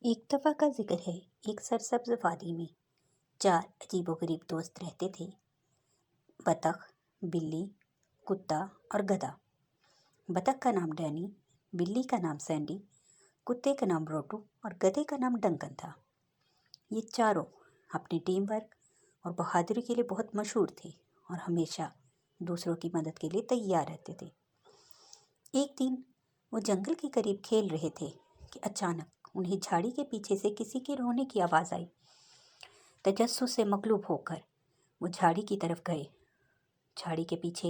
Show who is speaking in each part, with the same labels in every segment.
Speaker 1: एक दफ़ा का जिक्र है। एक सरसब्ज़ वादी में 4 अजीबोगरीब दोस्त रहते थे। बतख, बिल्ली, कुत्ता और गधा। बतख का नाम डैनी, बिल्ली का नाम सैंडी, कुत्ते का नाम ब्रोटू और गधे का नाम डंकन था। ये चारों अपनी टीम वर्क और बहादुरी के लिए बहुत मशहूर थे और हमेशा दूसरों की मदद के लिए तैयार रहते थे। एक दिन वो जंगल के करीब खेल रहे थे कि अचानक उन्हें झाड़ी के पीछे से किसी के रोने की आवाज़ आई। तजस्सुस से मगलूब होकर वो झाड़ी की तरफ गए। झाड़ी के पीछे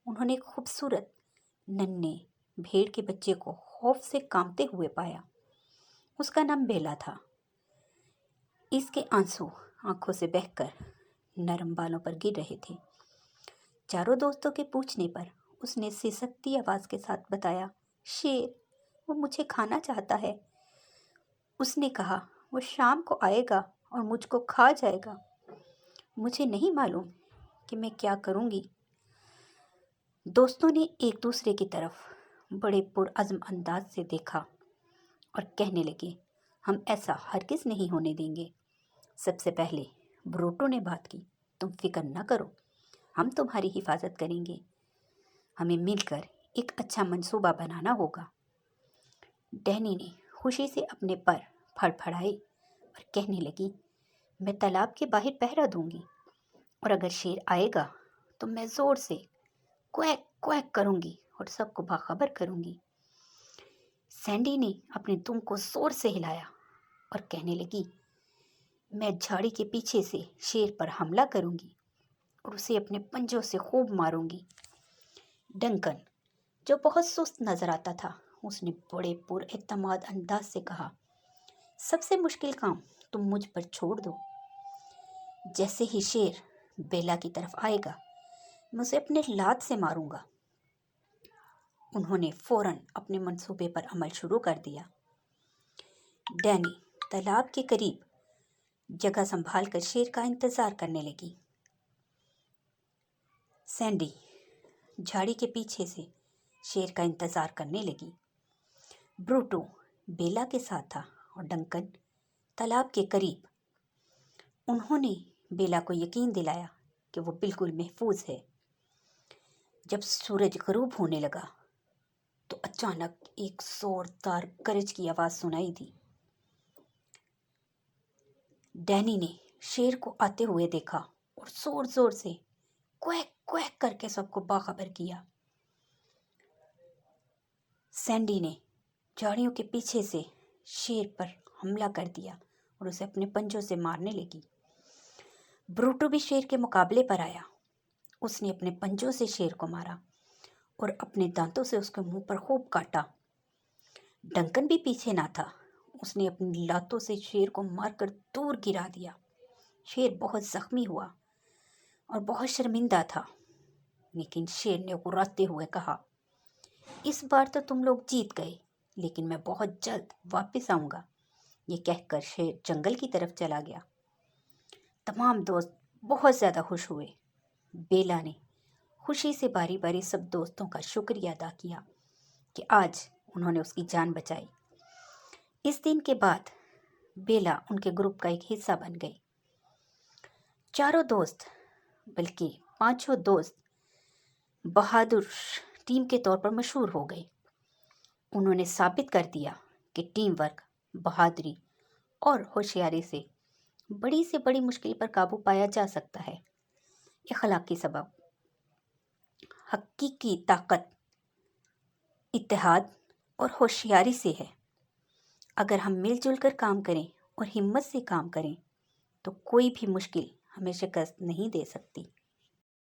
Speaker 1: उन्होंने एक खूबसूरत नन्हे भेड़ के बच्चे को खौफ से कांपते हुए पाया। उसका नाम बेला था। इसके आंसू आंखों से बहकर नरम बालों पर गिर रहे थे। चारों दोस्तों के पूछने पर उसने सिसकती आवाज़ के साथ बताया, शेर, वो मुझे खाना चाहता है। उसने कहा, वो शाम को आएगा और मुझको खा जाएगा। मुझे नहीं मालूम कि मैं क्या करूँगी। दोस्तों ने एक दूसरे की तरफ बड़े पुरअज़्म अंदाज से देखा और कहने लगे, हम ऐसा हरगिज़ नहीं होने देंगे। सबसे पहले ब्रोटो ने बात की, तुम फिक्र न करो, हम तुम्हारी हिफाजत करेंगे। हमें मिलकर एक अच्छा मंसूबा बनाना होगा। डैनी ने खुशी से अपने पर फड़फड़ाए और कहने लगी, मैं तालाब के बाहर पहरा दूंगी और अगर शेर आएगा तो मैं ज़ोर से क्वैक क्वैक करूंगी और सबको बाखबर करूंगी। सैंडी ने अपने दुम को ज़ोर से हिलाया और कहने लगी, मैं झाड़ी के पीछे से शेर पर हमला करूंगी और उसे अपने पंजों से खूब मारूंगी। डंकन, जो बहुत सुस्त नजर आता था, उसने बड़े पुरएतमाद अंदाज से कहा, सबसे मुश्किल काम तुम मुझ पर छोड़ दो। जैसे ही शेर बेला की तरफ आएगा, मैं उसे अपने लात से मारूंगा। उन्होंने फौरन अपने मंसूबे पर अमल शुरू कर दिया। डैनी तालाब के करीब जगह संभाल कर शेर का इंतजार करने लगी। सैंडी झाड़ी के पीछे से शेर का इंतजार करने लगी। ब्रूटो बेला के साथ था और डंकन तालाब के करीब। उन्होंने बेला को यकीन दिलाया कि वो बिल्कुल महफूज है। जब सूरज गरूब होने लगा तो अचानक एक जोरदार गरज की आवाज़ सुनाई दी। डैनी ने शेर को आते हुए देखा और जोर जोर से क्वैक क्वैक करके सबको बाखबर किया। सैंडी ने झाड़ियों के पीछे से शेर पर हमला कर दिया और उसे अपने पंजों से मारने लगी। ब्रूटो भी शेर के मुकाबले पर आया। उसने अपने पंजों से शेर को मारा और अपने दांतों से उसके मुंह पर खूब काटा। डंकन भी पीछे ना था। उसने अपनी लातों से शेर को मारकर दूर गिरा दिया। शेर बहुत जख्मी हुआ और बहुत शर्मिंदा था, लेकिन शेर ने गुर्राते हुए कहा, इस बार तो तुम लोग जीत गए, लेकिन मैं बहुत जल्द वापस आऊँगा। ये कहकर शेर जंगल की तरफ चला गया। तमाम दोस्त बहुत ज़्यादा खुश हुए। बेला ने खुशी से बारी बारी सब दोस्तों का शुक्रिया अदा किया कि आज उन्होंने उसकी जान बचाई। इस दिन के बाद बेला उनके ग्रुप का एक हिस्सा बन गई। चारों दोस्त, बल्कि पांचों दोस्त बहादुर टीम के तौर पर मशहूर हो गए। उन्होंने साबित कर दिया कि टीम वर्क, बहादुरी और होशियारी से बड़ी से बड़ी मुश्किल पर काबू पाया जा सकता है। इखलाकी सबक, हकीकी ताकत इत्तेहाद और होशियारी से है। अगर हम मिलजुल कर काम करें और हिम्मत से काम करें तो कोई भी मुश्किल हमें शिकस्त नहीं दे सकती।